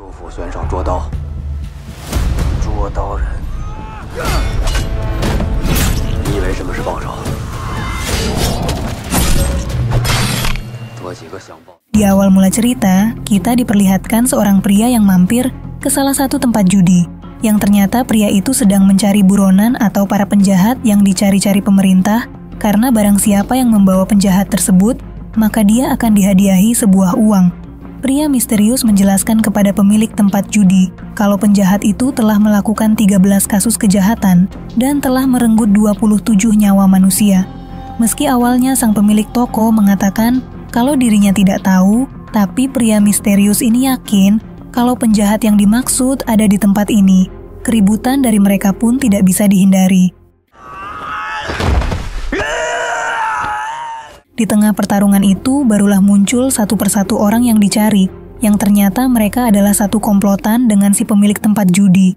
祝福悬赏捉刀，捉刀人。你以为什么是报酬？多几个想报。Di awal mula cerita, kita diperlihatkan seorang pria yang mampir ke salah satu tempat judi. Yang ternyata pria itu sedang mencari buronan atau para penjahat yang dicari-cari pemerintah, karena barang siapa yang membawa penjahat tersebut, maka dia akan dihadiahi sebuah uang. Pria misterius menjelaskan kepada pemilik tempat judi kalau penjahat itu telah melakukan 13 kasus kejahatan dan telah merenggut 27 nyawa manusia. Meski awalnya sang pemilik toko mengatakan kalau dirinya tidak tahu, tapi pria misterius ini yakin kalau penjahat yang dimaksud ada di tempat ini. Keributan dari mereka pun tidak bisa dihindari. Di tengah pertarungan itu, barulah muncul satu persatu orang yang dicari, yang ternyata mereka adalah satu komplotan dengan si pemilik tempat judi.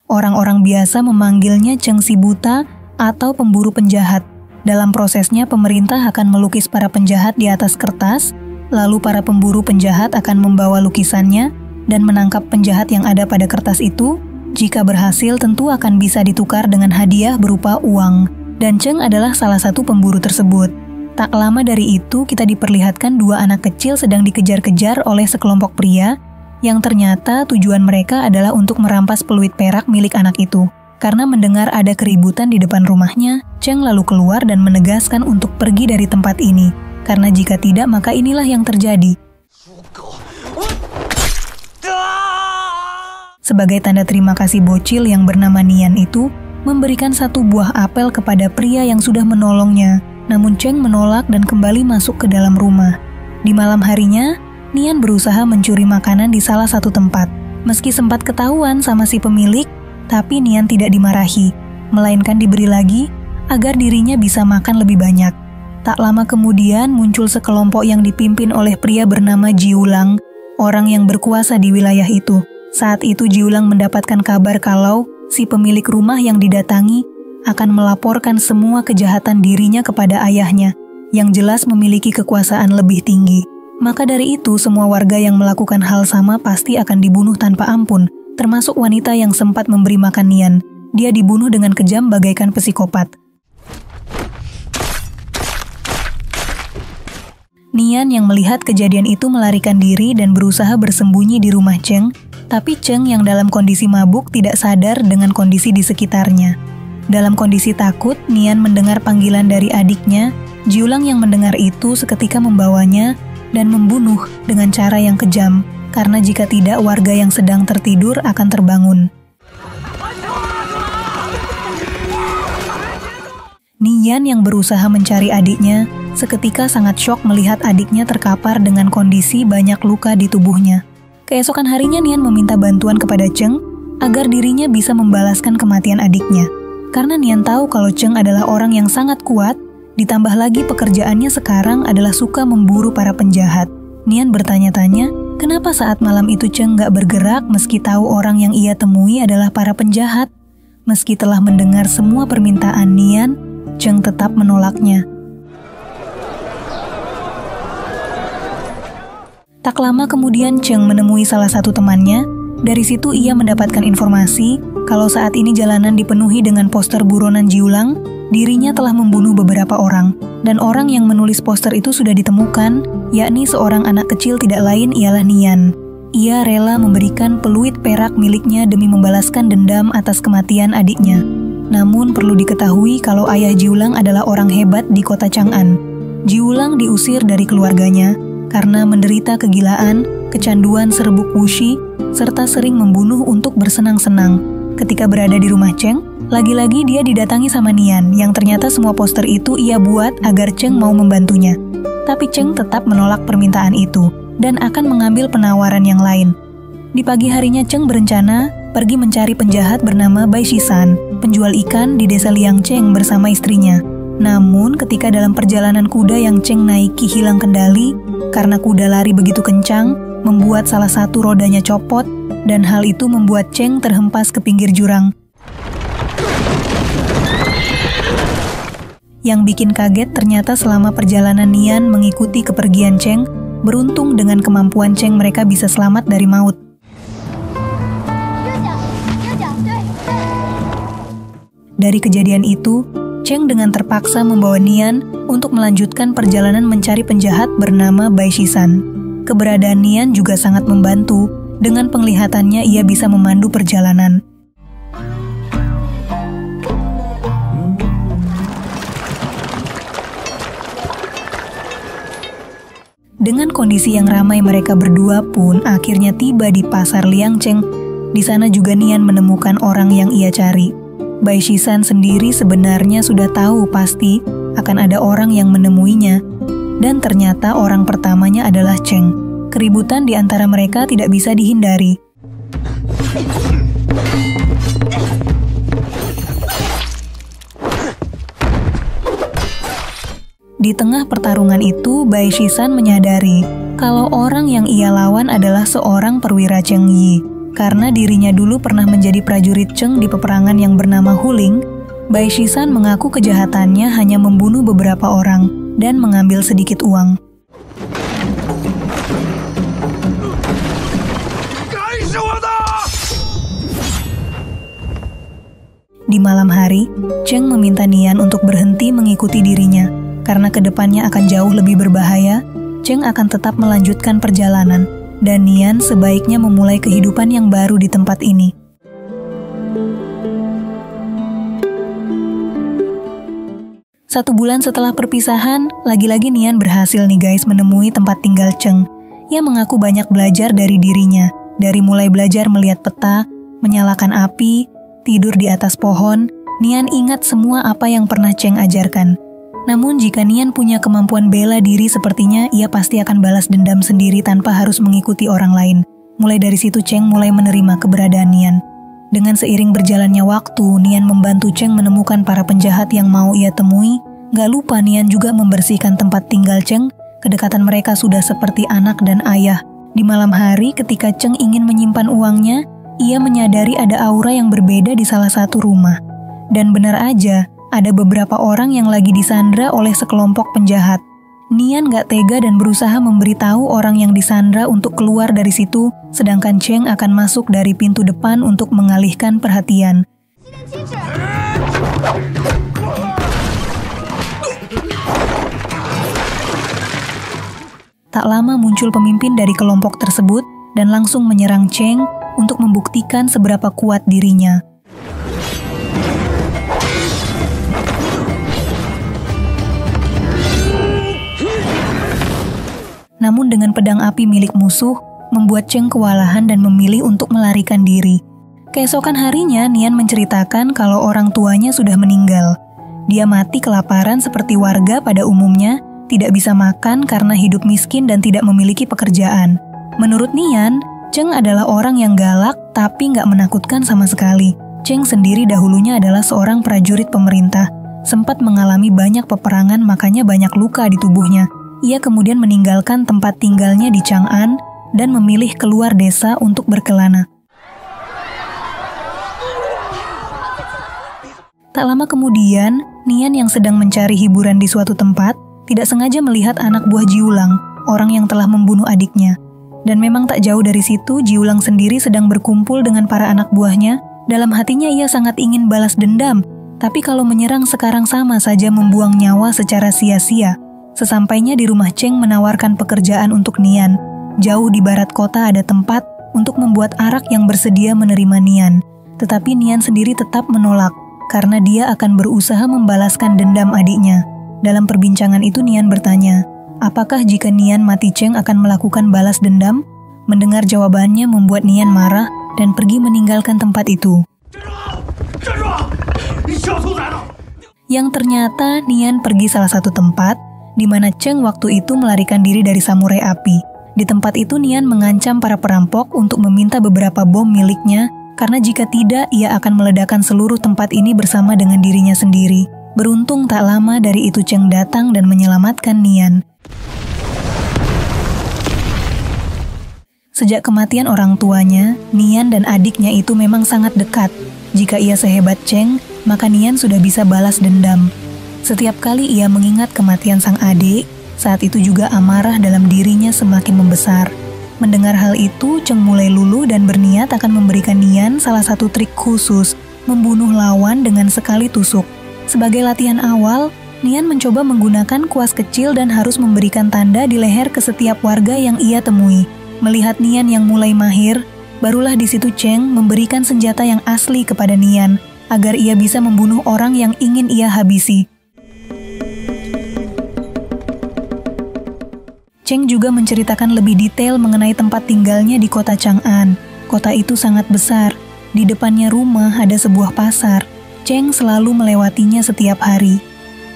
Orang-orang biasa memanggilnya Cheng Si Buta atau pemburu penjahat. Dalam prosesnya, pemerintah akan melukis para penjahat di atas kertas, lalu para pemburu penjahat akan membawa lukisannya dan menangkap penjahat yang ada pada kertas itu. Jika berhasil, tentu akan bisa ditukar dengan hadiah berupa uang. Dan Cheng adalah salah satu pemburu tersebut. Tak lama dari itu, kita diperlihatkan dua anak kecil sedang dikejar-kejar oleh sekelompok pria, yang ternyata tujuan mereka adalah untuk merampas peluit perak milik anak itu. Karena mendengar ada keributan di depan rumahnya, Cheng lalu keluar dan menegaskan untuk pergi dari tempat ini. Karena jika tidak, maka inilah yang terjadi. Sebagai tanda terima kasih, bocil yang bernama Nian itu memberikan satu buah apel kepada pria yang sudah menolongnya. Namun Cheng menolak dan kembali masuk ke dalam rumah. Di malam harinya, Nian berusaha mencuri makanan di salah satu tempat. Meski sempat ketahuan sama si pemilik, tapi Nian tidak dimarahi, melainkan diberi lagi agar dirinya bisa makan lebih banyak. Tak lama kemudian muncul sekelompok yang dipimpin oleh pria bernama Jiulang, orang yang berkuasa di wilayah itu. Saat itu Jiulang mendapatkan kabar kalau si pemilik rumah yang didatangi akan melaporkan semua kejahatan dirinya kepada ayahnya, yang jelas memiliki kekuasaan lebih tinggi. Maka dari itu semua warga yang melakukan hal sama pasti akan dibunuh tanpa ampun, termasuk wanita yang sempat memberi makan Nian. Dia dibunuh dengan kejam bagaikan psikopat. Nian yang melihat kejadian itu melarikan diri dan berusaha bersembunyi di rumah Cheng. Tapi Cheng yang dalam kondisi mabuk tidak sadar dengan kondisi di sekitarnya. Dalam kondisi takut, Nian mendengar panggilan dari adiknya. Jiulang yang mendengar itu seketika membawanya dan membunuh dengan cara yang kejam. Karena jika tidak, warga yang sedang tertidur akan terbangun. Nian yang berusaha mencari adiknya, seketika sangat syok melihat adiknya terkapar dengan kondisi banyak luka di tubuhnya. Keesokan harinya Nian meminta bantuan kepada Cheng agar dirinya bisa membalaskan kematian adiknya. Karena Nian tahu kalau Cheng adalah orang yang sangat kuat, ditambah lagi pekerjaannya sekarang adalah suka memburu para penjahat. Nian bertanya-tanya, kenapa saat malam itu Cheng gak bergerak meski tahu orang yang ia temui adalah para penjahat? Meski telah mendengar semua permintaan Nian, Cheng tetap menolaknya. Tak lama kemudian Cheng menemui salah satu temannya. Dari situ ia mendapatkan informasi kalau saat ini jalanan dipenuhi dengan poster buronan Jiulang. Dirinya telah membunuh beberapa orang, dan orang yang menulis poster itu sudah ditemukan, yakni seorang anak kecil tidak lain ialah Nian. Ia rela memberikan peluit perak miliknya demi membalaskan dendam atas kematian adiknya. Namun perlu diketahui kalau ayah Jiulang adalah orang hebat di kota Chang'an. Jiulang diusir dari keluarganya karena menderita kegilaan, kecanduan serbuk wuxi, serta sering membunuh untuk bersenang-senang. Ketika berada di rumah Cheng, lagi-lagi dia didatangi sama Nian, yang ternyata semua poster itu ia buat agar Cheng mau membantunya. Tapi Cheng tetap menolak permintaan itu, dan akan mengambil penawaran yang lain. Di pagi harinya Cheng berencana pergi mencari penjahat bernama Bai Shisan, penjual ikan di desa Liangcheng bersama istrinya. Namun ketika dalam perjalanan kuda yang Cheng naiki hilang kendali, karena kuda lari begitu kencang, membuat salah satu rodanya copot, dan hal itu membuat Cheng terhempas ke pinggir jurang. Yang bikin kaget ternyata selama perjalanan Nian mengikuti kepergian Cheng, beruntung dengan kemampuan Cheng mereka bisa selamat dari maut. Dari kejadian itu, Cheng dengan terpaksa membawa Nian untuk melanjutkan perjalanan mencari penjahat bernama Bai Shisan. Keberadaan Nian juga sangat membantu, dengan penglihatannya ia bisa memandu perjalanan. Dengan kondisi yang ramai mereka berdua pun akhirnya tiba di pasar Liangcheng. Di sana juga Nian menemukan orang yang ia cari. Bai Shisan sendiri sebenarnya sudah tahu pasti akan ada orang yang menemuinya. Dan ternyata orang pertamanya adalah Cheng. Keributan di antara mereka tidak bisa dihindari. Di tengah pertarungan itu, Bai Shisan menyadari kalau orang yang ia lawan adalah seorang perwira Cheng Yi. Karena dirinya dulu pernah menjadi prajurit Cheng di peperangan yang bernama Huling, Bai Shisan mengaku kejahatannya hanya membunuh beberapa orang dan mengambil sedikit uang. Di malam hari, Cheng meminta Nian untuk berhenti mengikuti dirinya. Karena kedepannya akan jauh lebih berbahaya, Cheng akan tetap melanjutkan perjalanan, dan Nian sebaiknya memulai kehidupan yang baru di tempat ini. Satu bulan setelah perpisahan, lagi-lagi Nian berhasil nih guys menemui tempat tinggal Cheng. Ia mengaku banyak belajar dari dirinya, dari mulai belajar melihat peta, menyalakan api, tidur di atas pohon. Nian ingat semua apa yang pernah Cheng ajarkan. Namun jika Nian punya kemampuan bela diri sepertinya, ia pasti akan balas dendam sendiri tanpa harus mengikuti orang lain. Mulai dari situ Cheng mulai menerima keberadaan Nian. Dengan seiring berjalannya waktu, Nian membantu Cheng menemukan para penjahat yang mau ia temui. Gak lupa Nian juga membersihkan tempat tinggal Cheng. Kedekatan mereka sudah seperti anak dan ayah. Di malam hari ketika Cheng ingin menyimpan uangnya, ia menyadari ada aura yang berbeda di salah satu rumah. Dan benar aja, ada beberapa orang yang lagi disandra oleh sekelompok penjahat. Nian gak tega dan berusaha memberitahu orang yang disandra untuk keluar dari situ, sedangkan Cheng akan masuk dari pintu depan untuk mengalihkan perhatian. Tak lama muncul pemimpin dari kelompok tersebut dan langsung menyerang Cheng untuk membuktikan seberapa kuat dirinya. Namun dengan pedang api milik musuh, membuat Cheng kewalahan dan memilih untuk melarikan diri. Keesokan harinya, Nian menceritakan kalau orang tuanya sudah meninggal. Dia mati kelaparan seperti warga pada umumnya, tidak bisa makan karena hidup miskin dan tidak memiliki pekerjaan. Menurut Nian, Cheng adalah orang yang galak tapi nggak menakutkan sama sekali. Cheng sendiri dahulunya adalah seorang prajurit pemerintah. Sempat mengalami banyak peperangan, makanya banyak luka di tubuhnya. Ia kemudian meninggalkan tempat tinggalnya di Chang'an dan memilih keluar desa untuk berkelana. Tak lama kemudian, Nian yang sedang mencari hiburan di suatu tempat, tidak sengaja melihat anak buah Jiulang, orang yang telah membunuh adiknya. Dan memang tak jauh dari situ, Jiulang sendiri sedang berkumpul dengan para anak buahnya. Dalam hatinya ia sangat ingin balas dendam, tapi kalau menyerang sekarang sama saja membuang nyawa secara sia-sia. Sesampainya di rumah, Cheng menawarkan pekerjaan untuk Nian. Jauh di barat kota ada tempat untuk membuat arak yang bersedia menerima Nian. Tetapi Nian sendiri tetap menolak, karena dia akan berusaha membalaskan dendam adiknya. Dalam perbincangan itu Nian bertanya, apakah jika Nian mati Cheng akan melakukan balas dendam? Mendengar jawabannya membuat Nian marah dan pergi meninggalkan tempat itu. Yang ternyata Nian pergi salah satu tempat di mana Cheng waktu itu melarikan diri dari samurai api. Di tempat itu Nian mengancam para perampok untuk meminta beberapa bom miliknya, karena jika tidak ia akan meledakkan seluruh tempat ini bersama dengan dirinya sendiri. Beruntung tak lama dari itu Cheng datang dan menyelamatkan Nian. Sejak kematian orang tuanya, Nian dan adiknya itu memang sangat dekat. Jika ia sehebat Cheng, maka Nian sudah bisa balas dendam. Setiap kali ia mengingat kematian sang adik, saat itu juga amarah dalam dirinya semakin membesar. Mendengar hal itu, Cheng mulai luluh dan berniat akan memberikan Nian salah satu trik khusus, membunuh lawan dengan sekali tusuk. Sebagai latihan awal, Nian mencoba menggunakan kuas kecil dan harus memberikan tanda di leher ke setiap warga yang ia temui. Melihat Nian yang mulai mahir, barulah di situ Cheng memberikan senjata yang asli kepada Nian, agar ia bisa membunuh orang yang ingin ia habisi. Cheng juga menceritakan lebih detail mengenai tempat tinggalnya di kota Chang'an. Kota itu sangat besar. Di depannya rumah ada sebuah pasar. Cheng selalu melewatinya setiap hari.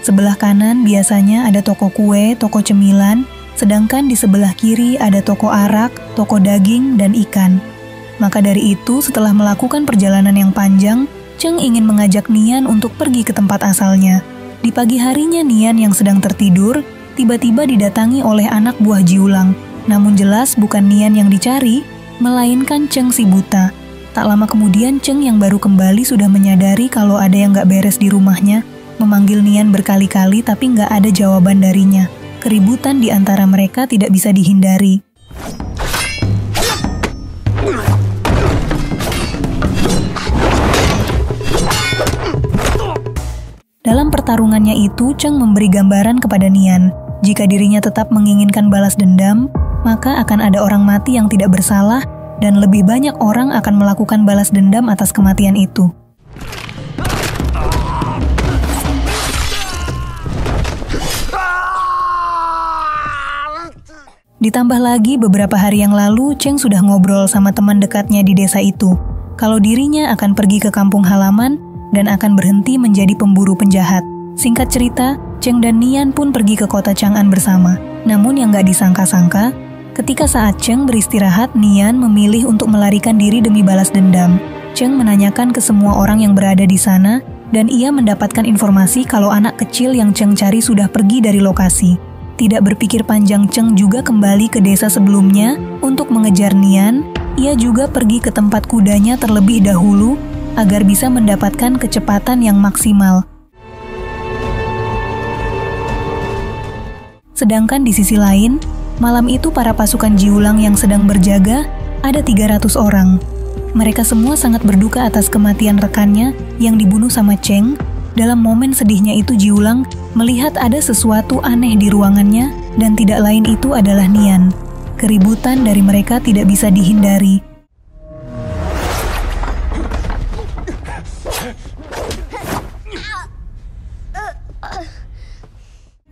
Sebelah kanan biasanya ada toko kue, toko cemilan, sedangkan di sebelah kiri ada toko arak, toko daging, dan ikan. Maka dari itu, setelah melakukan perjalanan yang panjang, Cheng ingin mengajak Nian untuk pergi ke tempat asalnya. Di pagi harinya Nian yang sedang tertidur, tiba-tiba didatangi oleh anak buah Jiulang. Namun jelas bukan Nian yang dicari, melainkan Cheng si buta. Tak lama kemudian Cheng yang baru kembali sudah menyadari kalau ada yang gak beres di rumahnya, memanggil Nian berkali-kali tapi gak ada jawaban darinya. Keributan di antara mereka tidak bisa dihindari. Dalam pertarungannya itu, Cheng memberi gambaran kepada Nian. Jika dirinya tetap menginginkan balas dendam, maka akan ada orang mati yang tidak bersalah dan lebih banyak orang akan melakukan balas dendam atas kematian itu. Ditambah lagi beberapa hari yang lalu, Cheng sudah ngobrol sama teman dekatnya di desa itu, kalau dirinya akan pergi ke kampung halaman dan akan berhenti menjadi pemburu penjahat. Singkat cerita, Cheng dan Nian pun pergi ke kota Chang'an bersama. Namun yang gak disangka-sangka, ketika saat Cheng beristirahat, Nian memilih untuk melarikan diri demi balas dendam. Cheng menanyakan ke semua orang yang berada di sana, dan ia mendapatkan informasi kalau anak kecil yang Cheng cari sudah pergi dari lokasi. Tidak berpikir panjang, Cheng juga kembali ke desa sebelumnya untuk mengejar Nian. Ia juga pergi ke tempat kudanya terlebih dahulu agar bisa mendapatkan kecepatan yang maksimal. Sedangkan di sisi lain, malam itu para pasukan Jiulang yang sedang berjaga ada 300 orang. Mereka semua sangat berduka atas kematian rekannya yang dibunuh sama Cheng. Dalam momen sedihnya itu Jiulang melihat ada sesuatu aneh di ruangannya dan tidak lain itu adalah Nian. Keributan dari mereka tidak bisa dihindari.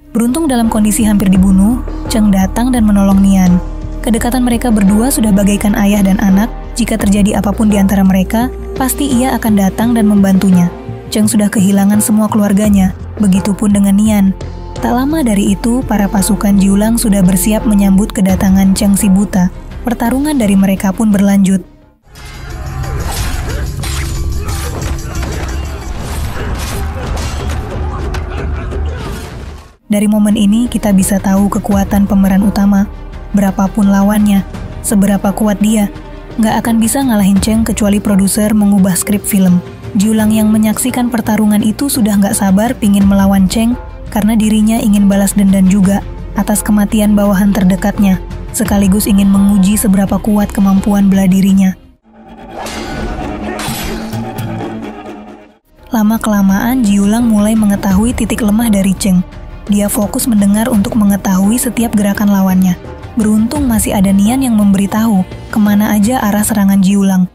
Beruntung dalam kondisi hampir dibunuh, Cheng datang dan menolong Nian. Kedekatan mereka berdua sudah bagaikan ayah dan anak. Jika terjadi apapun di antara mereka, pasti ia akan datang dan membantunya. Cheng sudah kehilangan semua keluarganya, begitupun dengan Nian. Tak lama dari itu, para pasukan Jiulang sudah bersiap menyambut kedatangan Cheng si buta. Pertarungan dari mereka pun berlanjut. Dari momen ini kita bisa tahu kekuatan pemeran utama. Berapapun lawannya, seberapa kuat dia, nggak akan bisa ngalahin Cheng kecuali produser mengubah skrip film. Jiulang yang menyaksikan pertarungan itu sudah nggak sabar pingin melawan Cheng karena dirinya ingin balas dendam juga atas kematian bawahan terdekatnya, sekaligus ingin menguji seberapa kuat kemampuan bela dirinya. Lama-kelamaan Jiulang mulai mengetahui titik lemah dari Cheng. Dia fokus mendengar untuk mengetahui setiap gerakan lawannya. Beruntung masih ada Nian yang memberitahu kemana aja arah serangan Jiulang.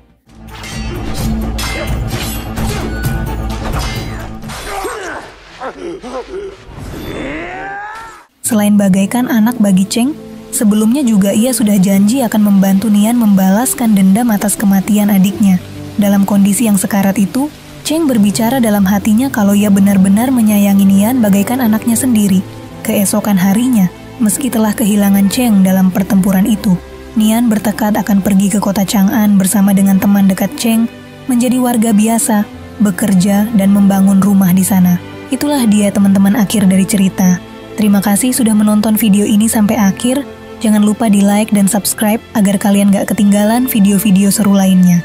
Selain bagaikan anak bagi Cheng, sebelumnya juga ia sudah janji akan membantu Nian membalaskan dendam atas kematian adiknya. Dalam kondisi yang sekarat itu, Cheng berbicara dalam hatinya kalau ia benar-benar menyayangi Nian bagaikan anaknya sendiri. Keesokan harinya, meski telah kehilangan Cheng dalam pertempuran itu, Nian bertekad akan pergi ke kota Chang'an bersama dengan teman dekat Cheng, menjadi warga biasa, bekerja, dan membangun rumah di sana. Itulah dia teman-teman akhir dari cerita. Terima kasih sudah menonton video ini sampai akhir. Jangan lupa di like dan subscribe agar kalian gak ketinggalan video-video seru lainnya.